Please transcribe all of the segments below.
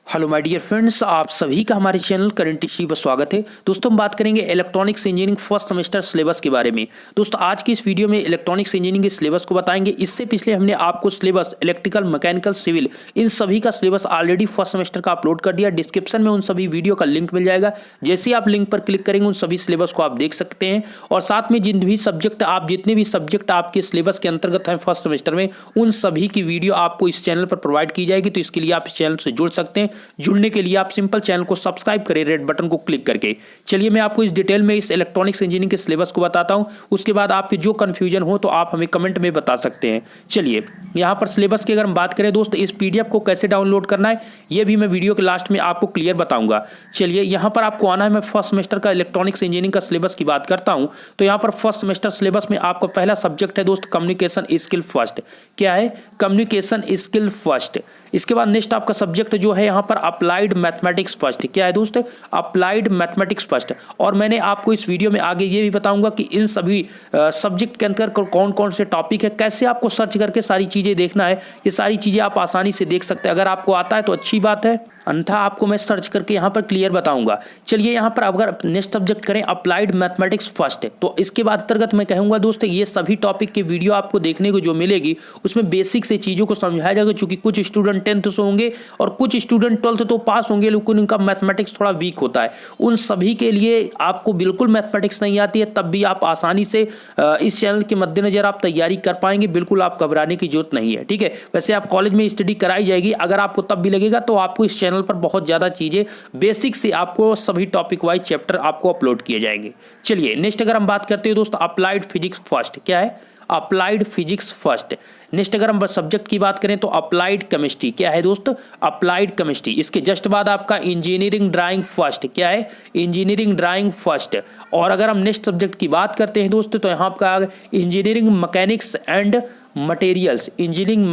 Hello my dear friends, आप सभी का हमारे चैनल करंट इश्यू पर स्वागत है। दोस्तों हम बात करेंगे electronics engineering first semester syllabus के बारे में। दोस्तों आज की इस वीडियो में इलेक्ट्रॉनिक्स इंजीनियरिंग के सिलेबस को बताएंगे। इससे पिछले हमने आपको सिलेबस इलेक्ट्रिकल, मैकेनिकल, सिविल इन सभी का सिलेबस ऑलरेडी फर्स्ट सेमेस्टर का अपलोड कर दिया। डिस्क्रिप्शन में उन सभी वीडियो का लिंक मिल जाएगा। जैसे ही आप लिंक पर क्लिक करेंगे उन सभी सिलेबस को आप देख सकते हैं। और साथ में जितने भी सब्जेक्ट आपके सिलेबस के अंतर्गत हैं फर्स्ट सेमेस्टर में, उन सभी की वीडियो आपको इस चैनल पर प्रोवाइड की जाएगी। तो इसके लिए आप इस चैनल से जुड़ सकते हैं। जुड़ने के लिए आप सिंपल चैनल को सब्सक्राइब करें रेड बटन को क्लिक करके। चलिए मैं आपको इस डिटेल में इस इलेक्ट्रॉनिक्स इंजीनियरिंग के सिलेबस को बताता हूं। उसके बाद आपके जो कंफ्यूजन हो तो आप हमें कमेंट में बता सकते हैं। चलिए यहां पर सिलेबस की अगर हम बात करें दोस्त, इस पीडीएफ को कैसे डाउनलोड करना है ये भी मैं वीडियो के लास्ट में आपको क्लियर बताऊंगा। चलिए यहां पर आपको आना है। मैं फर्स्ट सेमेस्टर का इलेक्ट्रॉनिक्स इंजीनियरिंग का सिलेबस की बात करता हूं तो यहां पर फर्स्ट सेमेस्टर सिलेबस में आपका पहला सब्जेक्ट है दोस्त कम्युनिकेशन स्किल फर्स्ट। क्या है? Communication skill first. इसके बाद नेक्स्ट आपका सब्जेक्ट जो है यहाँ पर अप्लाइड मैथमेटिक्स फर्स्ट। क्या है दोस्त? Applied mathematics first. और मैंने आपको इस वीडियो में आगे ये भी बताऊंगा कि इन सभी सब्जेक्ट के अंदर कौन कौन से टॉपिक है, कैसे आपको सर्च करके सारी चीज़ें देखना है। ये सारी चीज़ें आप आसानी से देख सकते हैं। अगर आपको आता है तो अच्छी बात है, अन्यथा आपको मैं सर्च करके यहाँ पर क्लियर बताऊंगा। चलिए यहाँ पर अगर नेक्स्ट सब्जेक्ट करें अप्लाइड मैथमेटिक्स फर्स्ट, तो इसके बाद अंतर्गत मैं कहूँगा दोस्तों ये सभी टॉपिक की वीडियो आपको देखने को जो मिलेगी उसमें बेसिक से चीज़ों को समझाया जाएगा। चूंकि कुछ स्टूडेंट 10th से होंगे और कुछ स्टूडेंट 12th तो पास होंगे, लेकिन उनका मैथमेटिक्स थोड़ा वीक होता है। उन सभी के लिए आपको बिल्कुल मैथमेटिक्स नहीं आती है, तब भी आप आसानी से इस चैनल के मद्देनजर आप तैयारी कर पाएंगे। बिल्कुल आप घबराने की जरूरत नहीं है, ठीक है। वैसे आप कॉलेज में स्टडी कराई जाएगी, अगर आपको तब भी लगेगा तो आपको इस चैनल पर बहुत ज़्यादा चीज़ें बेसिक से आपको सभी टॉपिक वाइज चैप्टर आपको अपलोड किए जाएंगे। चलिए नेक्स्ट अगर हम बात करते हैं दोस्त अप्लाइड फिजिक्स फर्स्ट। क्या है? Applied physics first. नेक्स्ट अगर हम सब्जेक्ट की बात करें तो अप्लाइड केमिस्ट्री। क्या है दोस्त? Applied chemistry. इसके जस्ट बाद आपका इंजीनियरिंग ड्राइंग फर्स्ट। क्या है? Engineering drawing first. और अगर हम नेक्स्ट सब्जेक्ट की बात करते हैं दोस्त तो यहाँ का engineering mechanics and materials. Engineering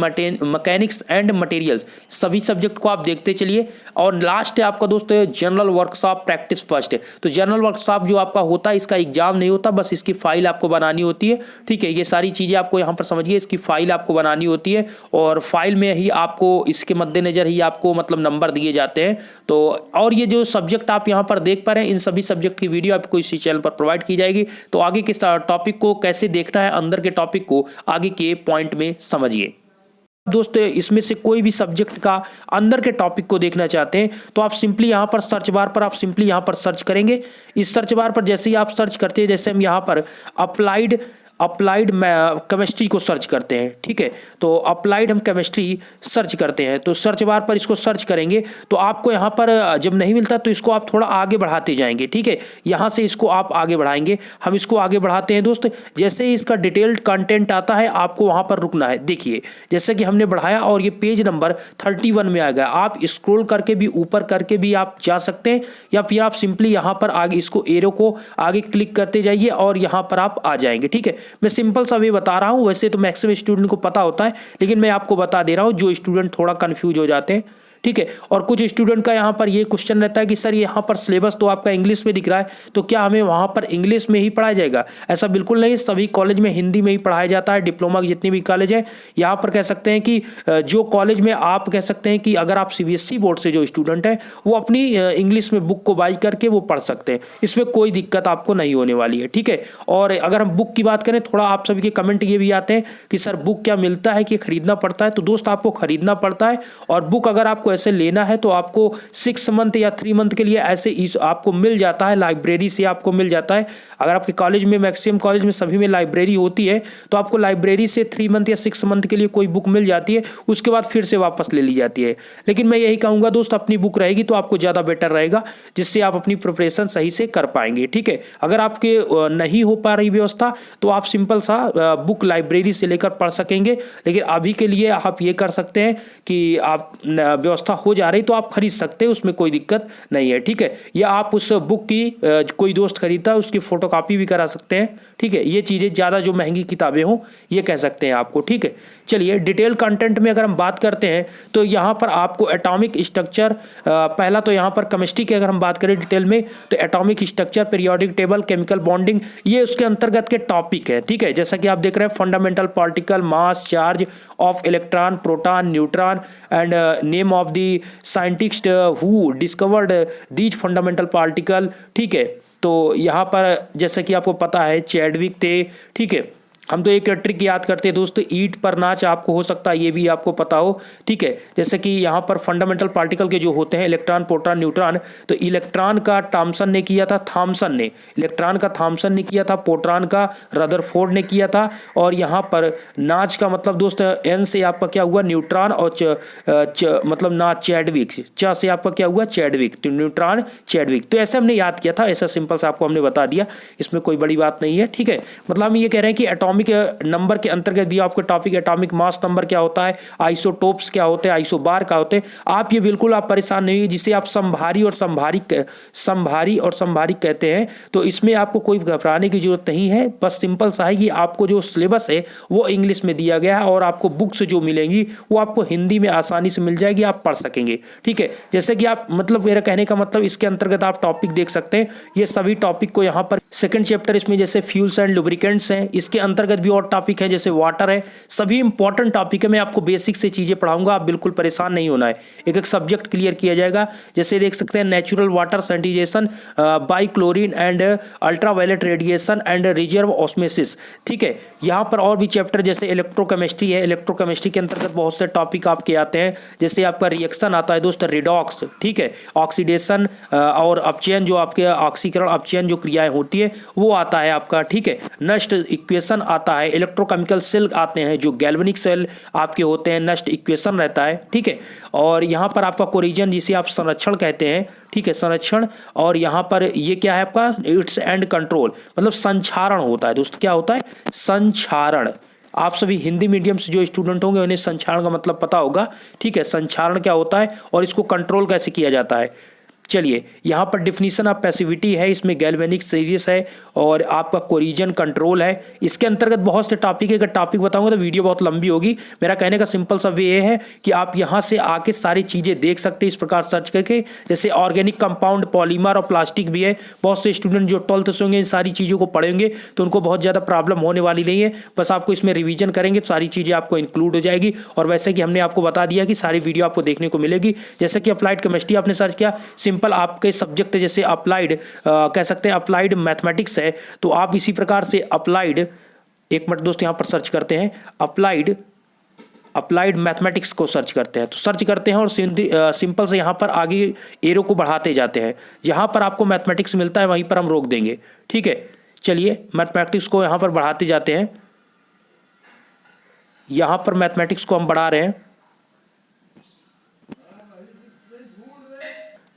mechanics and materials, सभी सब्जेक्ट को आप देखते चलिए। और लास्ट है आपका दोस्त जनरल वर्कशॉप प्रैक्टिस फर्स्ट। तो जनरल वर्कशॉप जो आपका होता है इसका एग्जाम नहीं होता, बस इसकी फाइल आपको बनानी होती है, ठीक है। ये सारी चीज़ें आपको यहाँ पर समझिए, इसकी फाइल आपको बनानी होती है और फाइल में ही आपको इसके मद्देनजर ही आपको मतलब नंबर दिए जाते हैं। तो और ये जो सब्जेक्ट आप यहाँ पर देख पा रहे हैं इन सभी सब्जेक्ट की वीडियो आपको इसी चैनल पर प्रोवाइड की जाएगी। तो आगे के टॉपिक को कैसे देखना है, अंदर के टॉपिक को आगे के पॉइंट में समझिए। दोस्तों इसमें से कोई भी सब्जेक्ट का अंदर के टॉपिक को देखना चाहते हैं तो आप सिंपली यहाँ पर सर्च बार पर आप सिंपली यहाँ पर सर्च करेंगे। इस सर्च बार पर जैसे ही आप सर्च करते हैं, जैसे हम यहाँ पर अप्लाइड केमिस्ट्री को सर्च करते हैं, ठीक है। तो अप्लाइड हम केमिस्ट्री सर्च करते हैं तो सर्च बार पर इसको सर्च करेंगे तो आपको यहाँ पर जब नहीं मिलता तो इसको आप थोड़ा आगे बढ़ाते जाएंगे, ठीक है। यहाँ से इसको आप आगे बढ़ाएंगे, हम इसको आगे बढ़ाते हैं दोस्त। जैसे ही इसका डिटेल्ड कंटेंट आता है आपको वहाँ पर रुकना है। देखिए जैसे कि हमने बढ़ाया और ये पेज नंबर 31 में आ गया। आप स्क्रॉल करके भी ऊपर करके भी आप जा सकते हैं या फिर आप सिंपली यहाँ पर आगे इसको एरो को आगे क्लिक करते जाइए और यहाँ पर आप आ जाएंगे, ठीक है। मैं सिंपल सा भी बता रहा हूं, वैसे तो मैक्सिमम स्टूडेंट को पता होता है, लेकिन मैं आपको बता दे रहा हूं जो स्टूडेंट थोड़ा कंफ्यूज हो जाते हैं, ठीक है। और कुछ स्टूडेंट का यहाँ पर ये क्वेश्चन रहता है कि सर यहाँ पर सिलेबस तो आपका इंग्लिश में दिख रहा है, तो क्या हमें वहाँ पर इंग्लिश में ही पढ़ाया जाएगा? ऐसा बिल्कुल नहीं, सभी कॉलेज में हिंदी में ही पढ़ाया जाता है। डिप्लोमा की जितनी भी कॉलेज है यहाँ पर कह सकते हैं कि जो कॉलेज में आप कह सकते हैं कि अगर आप सीबीएसई बोर्ड से जो स्टूडेंट है वो अपनी इंग्लिश में बुक को बाई करके वो पढ़ सकते हैं। इसमें कोई दिक्कत आपको नहीं होने वाली है, ठीक है। और अगर हम बुक की बात करें, थोड़ा आप सभी के कमेंट ये भी आते हैं कि सर बुक क्या मिलता है कि खरीदना पड़ता है? तो दोस्त आपको खरीदना पड़ता है। और बुक अगर आपको ऐसे लेना है तो आपको 6 मंथ या 3 मंथ के लिए ऐसे आपको मिल जाता है, लाइब्रेरी से आपको मिल जाता है। अगर आपके कॉलेज में मैक्सिमम कॉलेज में सभी में लाइब्रेरी होती है तो आपको लाइब्रेरी से 3 मंथ या 6 मंथ के लिए कोई बुक मिल जाती है, उसके बाद फिर से वापस ले ली जाती है। लेकिन मैं यही कहूँगा दोस्त अपनी बुक रहेगी तो आपको ज़्यादा बेटर रहेगा, जिससे आप अपनी प्रिपरेशन सही से कर पाएंगे, ठीक है। अगर आपके नहीं हो पा रही व्यवस्था तो आप सिंपल सा बुक लाइब्रेरी से लेकर पढ़ सकेंगे। लेकिन अभी के लिए आप ये कर सकते हैं कि आप व्यवस्था हो जा रही तो आप खरीद सकते हैं, उसमें कोई दिक्कत नहीं है, ठीक है। या आप उस बुक की कोई दोस्त खरीदता है उसकी फोटोकॉपी भी करा सकते हैं, ठीक है। ये चीज़ें ज़्यादा जो महंगी किताबें हों ये कह सकते हैं आपको, ठीक है। चलिए डिटेल कंटेंट में अगर हम बात करते हैं तो यहाँ पर आपको एटॉमिक स्ट्रक्चर, पहला तो यहाँ पर केमिस्ट्री की अगर हम बात करें डिटेल में तो atomic structure, periodic table, chemical bonding, ये उसके अंतर्गत के टॉपिक है, ठीक है। जैसा कि आप देख रहे हैं fundamental particle, mass, charge of electron, proton, neutron and name of of the scientist who discovered these fundamental particle. ठीक है, तो यहाँ पर जैसे कि आपको पता है चैडविक थे। ठीक है, हम तो एक ट्रिक याद करते हैं दोस्तों, ईंट पर नाच, आपको हो सकता है ये भी आपको पता हो। ठीक है, जैसे कि यहाँ पर फंडामेंटल पार्टिकल के जो होते हैं इलेक्ट्रॉन, प्रोटॉन, न्यूट्रॉन, तो इलेक्ट्रॉन का थॉमसन ने किया था, इलेक्ट्रॉन का थॉमसन ने किया था, प्रोटॉन का रदरफोर्ड ने किया था। और यहाँ पर नाच का मतलब दोस्त एन से आपका क्या हुआ न्यूट्रॉन, और मतलब नाच चैडविक, च से आपका क्या हुआ चैडविक, तो न्यूट्रॉन चैडविक। तो ऐसे हमने याद किया था, ऐसा सिंपल से आपको हमने बता दिया, इसमें कोई बड़ी बात नहीं है। ठीक है, मतलब हम ये कह रहे हैं कि एटॉमिक नंबर के अंतर्गत भी आपको टॉपिक एटॉमिक मास नंबर क्या होता है, आइसोटोप्स क्या होते हैं, आइसोबार क्या होते हैं, आप ये बिल्कुल आप परेशान नहीं हुई, जिसे आप संभारी और संभारिक कहते हैं। तो इसमें आपको कोई घबराने की जरूरत नहीं है, बस सिंपल सा है कि आपको जो सिलेबस है वो इंग्लिश में दिया गया है और आपको बुक्स जो मिलेंगी वो आपको हिंदी में आसानी से मिल जाएगी, आप पढ़ सकेंगे। ठीक है, जैसे कि आप मतलब मेरा कहने का मतलब इसके अंतर्गत आप टॉपिक देख सकते हैं, ये सभी टॉपिक को यहाँ पर सेकंड चैप्टर इसमें जैसे फ्यूल्स एंड लुब्रिकेंट्स हैं, इसके अंतर्गत भी और टॉपिक है जैसे वाटर है, सभी इंपॉर्टेंट टॉपिक है। मैं आपको बेसिक से चीजें पढ़ाऊंगा, आप बिल्कुल परेशान नहीं होना है, एक एक सब्जेक्ट क्लियर किया जाएगा। जैसे देख सकते हैं natural water sanitization by chlorine and ultraviolet radiation and reserve osmosis. ठीक है, यहाँ पर और भी चैप्टर जैसे इलेक्ट्रोकेमिस्ट्री है, इलेक्ट्रोकेमिस्ट्री के अंतर्गत बहुत से टॉपिक आपके आते हैं, जैसे आपका रिएक्शन आता है दोस्त रिडॉक्स। ठीक है, ऑक्सीडेशन और अपचयन, जो आपके ऑक्सीकरण अपचयन जो क्रियाएं होती है वो आता है आपका। ठीक है, नष्ट इक्वेशन आता है, इलेक्ट्रोकेमिकल सेल आते हैं, जो गैल्वेनिक सेल आपके होते हैं, नष्ट इक्वेशन रहता है। ठीक है, और यहाँ पर आपका कोरिजन जिसे आप संरक्षण कहते हैं। ठीक है, संरक्षण, और यहाँ पर ये क्या है आपका इट्स एंड कंट्रोल, मतलब संक्षारण होता है दोस्त, क्या होता है संक्षारण। आप सभी हिंदी मीडियम से जो स्टूडेंट होंगे उन्हें संक्षारण का मतलब पता होगा। ठीक है, संक्षारण क्या होता है और इसको कंट्रोल कैसे किया जाता है। चलिए, यहाँ पर डिफिनीशन ऑफ पैसिविटी है, इसमें गैल्वेनिक सीरीज है और आपका कोरिजन कंट्रोल है। इसके अंतर्गत बहुत से टॉपिक है, अगर टॉपिक बताऊंगा तो वीडियो बहुत लंबी होगी। मेरा कहने का सिंपल सा वे ये है कि आप यहाँ से आके सारी चीज़ें देख सकते हैं इस प्रकार सर्च करके, जैसे ऑर्गेनिक कंपाउंड, पॉलीमर और प्लास्टिक भी है। बहुत से स्टूडेंट जो 12th से होंगे इन सारी चीज़ों को पढ़ेंगे तो उनको बहुत ज़्यादा प्रॉब्लम होने वाली नहीं है, बस आपको इसमें रिविजन करेंगे तो सारी चीज़ें आपको इंक्लूड हो जाएगी। और वैसे कि हमने आपको बता दिया कि सारी वीडियो आपको देखने को मिलेगी। जैसे कि अप्लाइड केमिस्ट्री आपने सर्च किया, सिंपल आपके सब्जेक्ट जैसे अप्लाइड कह सकते हैं, अप्लाइड मैथमेटिक्स है, तो आप इसी प्रकार से अप्लाइड, एक मिनट दोस्त यहां पर सर्च करते हैं, अप्लाइड मैथमेटिक्स को सर्च करते हैं, तो सर्च करते हैं और सिंपल से यहां पर आगे एरो को बढ़ाते जाते हैं, जहां पर आपको मैथमेटिक्स मिलता है वहीं पर हम रोक देंगे। ठीक है, चलिए मैथमेटिक्स को यहां पर बढ़ाते जाते हैं, यहां पर मैथमेटिक्स को हम बढ़ा रहे हैं।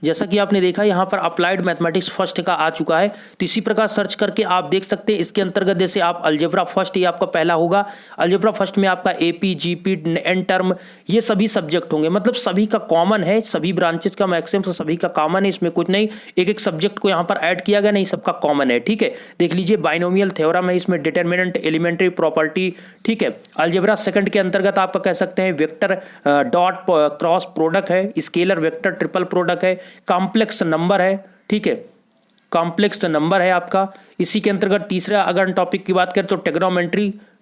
जैसा कि आपने देखा यहाँ पर अप्लाइड मैथमेटिक्स फर्स्ट का आ चुका है, तो इसी प्रकार सर्च करके आप देख सकते हैं। इसके अंतर्गत जैसे आप अलजेब्रा फर्स्ट, ये आपका पहला होगा, अलजेब्रा फर्स्ट में आपका एपी, जीपी, एन टर्म, ये सभी सब्जेक्ट होंगे, मतलब सभी का कॉमन है, सभी ब्रांचेस का मैक्सिमम सभी का कॉमन है, इसमें कुछ नहीं, एक एक सब्जेक्ट को यहाँ पर ऐड किया गया, नहीं सबका कॉमन है। ठीक है, देख लीजिए बाइनोमियल थ्योरम है, इसमें डिटरमिनेंट, एलिमेंट्री प्रॉपर्टी। ठीक है, अलजेब्रा सेकंड के अंतर्गत आपका कह सकते हैं वेक्टर डॉट क्रॉस प्रोडक्ट है, स्केलर वेक्टर ट्रिपल प्रोडक्ट है, कॉम्प्लेक्स नंबर है। ठीक है, कॉम्प्लेक्स नंबर है आपका। इसी के अंतर्गत तीसरा अगर टॉपिक की बात करें तो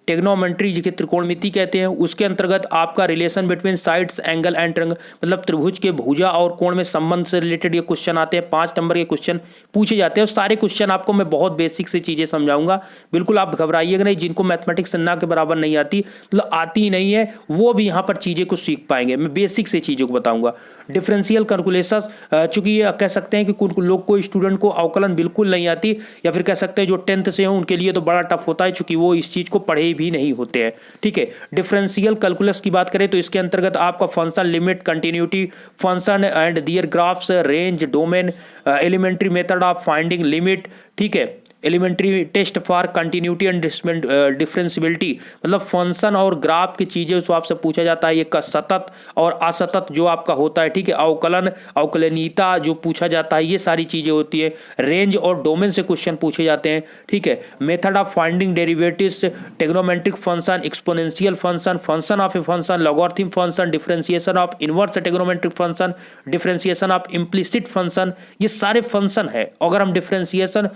टेग्नोमेट्री जिसे त्रिकोणमिति कहते हैं, उसके अंतर्गत आपका relation between sides, angle and triangle, मतलब त्रिभुज के भुजा और कोण में संबंध से रिलेटेड ये क्वेश्चन आते हैं, 5 नंबर के क्वेश्चन पूछे जाते हैं। और सारे क्वेश्चन आपको मैं बहुत बेसिक से चीजें समझाऊंगा, बिल्कुल आप घबराइएगा नहीं। जिनको मैथमेटिक्स ना के बराबर नहीं आती, मतलब आती ही नहीं है, वो भी यहाँ पर चीजें को सीख पाएंगे, मैं बेसिक से चीजों को बताऊंगा। डिफरेंशियल कैलकुलेशन, चूंकि ये कह सकते हैं कि कुछ लोग को स्टूडेंट को अवकलन बिल्कुल नहीं आती, या फिर कह सकते हैं जो 10th से हो उनके लिए तो बड़ा टफ होता है, चूंकि वो इस चीज को पढ़े भी नहीं होते हैं। ठीक है, डिफरेंशियल कैलकुलस की बात करें तो इसके अंतर्गत आपका function, limit, continuity function and their graphs, range, domain, elementary method of finding limit. ठीक है, elementary test for continuity and differentiability, मतलब फंक्शन और ग्राफ की चीजें उसको आपसे पूछा जाता है। ये का सतत और असतत जो आपका होता है। ठीक है, अवकलन, अवकलनीयता जो पूछा जाता है, ये सारी चीजें होती है। रेंज और डोमेन से क्वेश्चन पूछे जाते हैं। ठीक है, method of finding derivatives, trigonometric function, exponential function, function of a function, logarithm function, differentiation of inverse trigonometric function, differentiation of implicit function, ये सारे फंक्शन है। अगर हम डिफरेंशिएशन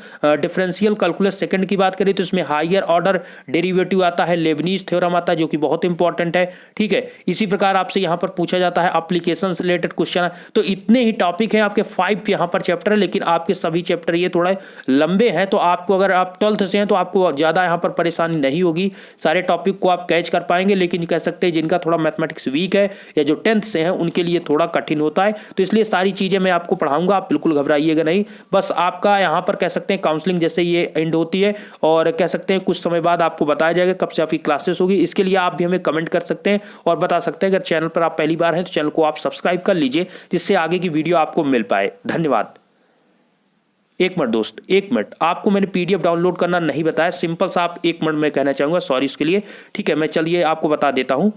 डिफरेंशियल कैलकुलस सेकंड की बात करें तो इसमें हायर ऑर्डर डेरिवेटिव आता है, लेबनीज थ्योरम आता है जो कि बहुत इंपॉर्टेंट है, ठीक है। इसी प्रकार आपसे यहाँ पर पूछा जाता है एप्लीकेशन से रिलेटेड क्वेश्चन। तो इतने ही टॉपिक हैं आपके 5 यहाँ पर चैप्टर है, लेकिन आपके सभी चैप्टर ये थोड़ा लंबे हैं, तो आपको अगर आप 12th से हैं तो आपको ज़्यादा यहाँ पर परेशानी नहीं होगी, सारे टॉपिक को आप कैच कर पाएंगे। लेकिन कह सकते हैं जिनका थोड़ा मैथमेटिक्स वीक है या जो 10th से हैं उनके लिए थोड़ा कठिन होता है, तो इसलिए सारी चीज़ें मैं आपको पढ़ाऊंगा, आप बिल्कुल घबराइएगा नहीं। बस आपका यहाँ पर कह सकते हैं काउंसलिंग जैसे ये एंड होती है और कह सकते हैं कुछ समय बाद आपको बताया जाएगा कब से आपकी क्लासेस होगी। इसके लिए आप भी हमें कमेंट कर सकते हैं और बता सकते हैं। अगर चैनल पर आप पहली बार हैं तो चैनल को आप सब्सक्राइब कर लीजिए, जिससे आगे की वीडियो आपको मिल पाए। धन्यवाद। एक मिनट दोस्त, एक मिनट, आपको मैंने पीडीएफ डाउनलोड करना नहीं बताया, सिंपल सा आप एक मिनट में कहना चाहूँगा, सॉरी इसके लिए, ठीक है। मैं चलिए आपको बता देता हूँ।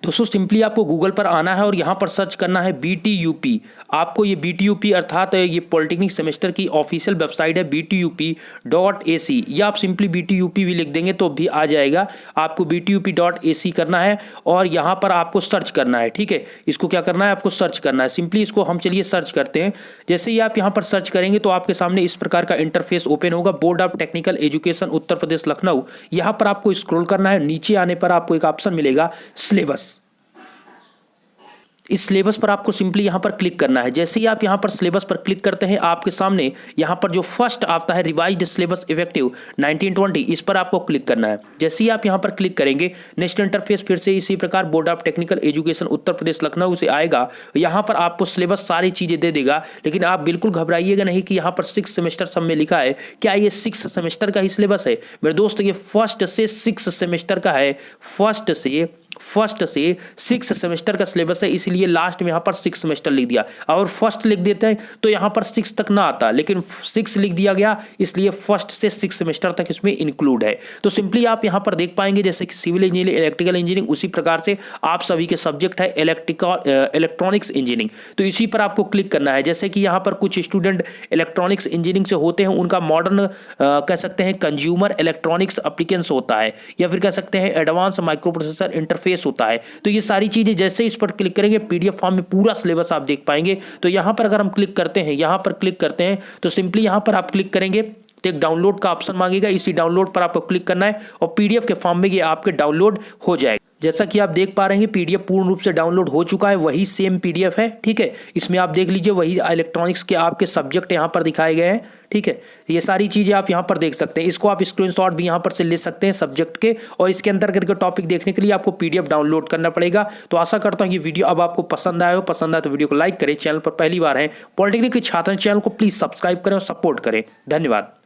दोस्तों सिंपली आपको गूगल पर आना है और यहाँ पर सर्च करना है BTUP। आपको ये BTUP अर्थात ये पॉलिटेक्निक सेमेस्टर की ऑफिशियल वेबसाइट है btup.ac, या आप सिंपली BTUP भी लिख देंगे तो भी आ जाएगा। आपको btup.ac करना है और यहाँ पर आपको सर्च करना है, ठीक है। इसको क्या करना है, आपको सर्च करना है। सिंपली इसको हम चलिए सर्च करते हैं। जैसे ही आप यहाँ पर सर्च करेंगे तो आपके सामने इस प्रकार का इंटरफेस ओपन होगा, board of technical education Uttar Pradesh Lucknow. यहाँ पर आपको स्क्रॉल करना है, नीचे आने पर आपको एक ऑप्शन मिलेगा सिलेबस। इस सिलेबस पर आपको सिंपली यहाँ पर क्लिक करना है। जैसे ही आप यहाँ पर सिलेबस पर क्लिक करते हैं आपके सामने यहाँ पर जो फर्स्ट आता है रिवाइज्ड सिलेबस इफेक्टिव 1920, इस पर आपको क्लिक करना है। जैसे ही आप यहाँ पर क्लिक करेंगे नेक्स्ट इंटरफेस फिर से इसी प्रकार board of technical education Uttar Pradesh Lucknow से आएगा। यहाँ पर आपको सिलेबस सारी चीज़ें दे देगा, लेकिन आप बिल्कुल घबराइएगा नहीं कि यहाँ पर 6 सेमेस्टर सब में लिखा है। क्या ये 6 सेमेस्टर का ही सिलेबस है? मेरे दोस्त ये फर्स्ट से 6 सेमेस्टर का है, फर्स्ट से 6 सेमेस्टर का सिलेबस है, इसलिए लास्ट में यहाँ पर 6 सेमेस्टर लिख दिया। और फर्स्ट लिख देते हैं तो यहाँ पर 6 तक ना आता, लेकिन 6 लिख दिया गया, इसलिए फर्स्ट से 6 सेमेस्टर तक इसमें इंक्लूड है। तो सिंपली आप यहाँ पर देख पाएंगे जैसे कि सिविल इंजीनियरिंग, इलेक्ट्रिकल इंजीनियरिंग, उसी प्रकार से आप सभी के सब्जेक्ट है इलेक्ट्रॉनिक्स इंजीनियरिंग। तो इसी पर आपको क्लिक करना है। जैसे कि यहाँ पर कुछ स्टूडेंट इलेक्ट्रॉनिक्स इंजीनियरिंग से होते हैं, उनका मॉडर्न कह सकते हैं कंज्यूमर इलेक्ट्रॉनिक्स एप्लीकेंस होता है, या फिर कह सकते हैं एडवांस माइक्रो प्रोसेसर इंटरफेस होता है। तो ये सारी चीजें जैसे इस पर क्लिक करेंगे पीडीएफ फॉर्म में पूरा सिलेबस आप देख पाएंगे। तो यहां पर अगर हम क्लिक करते हैं, यहां पर क्लिक करते हैं तो सिंपली यहां पर आप क्लिक करेंगे तो एक डाउनलोड का ऑप्शन मांगेगा, इसी डाउनलोड पर आपको क्लिक करना है और पीडीएफ के फॉर्म में ये आपके डाउनलोड हो जाएगा। जैसा कि आप देख पा रहे हैं पीडीएफ पूर्ण रूप से डाउनलोड हो चुका है, वही सेम पीडीएफ है, ठीक है। इसमें आप देख लीजिए वही इलेक्ट्रॉनिक्स के आपके सब्जेक्ट यहाँ पर दिखाए गए हैं, ठीक है। ये सारी चीजें आप यहाँ पर देख सकते हैं। इसको आप स्क्रीनशॉट भी यहाँ पर से ले सकते हैं सब्जेक्ट के, और इसके अंतर्गत के टॉपिक देखने के लिए आपको पीडीएफ डाउनलोड करना पड़ेगा। तो आशा करता हूँ ये वीडियो अब आपको पसंद आया हो। पसंद आए तो वीडियो को लाइक करें, चैनल पर पहली बार है पॉलिटेक्निक के छात्र चैनल को प्लीज सब्सक्राइब करें और सपोर्ट करें। धन्यवाद।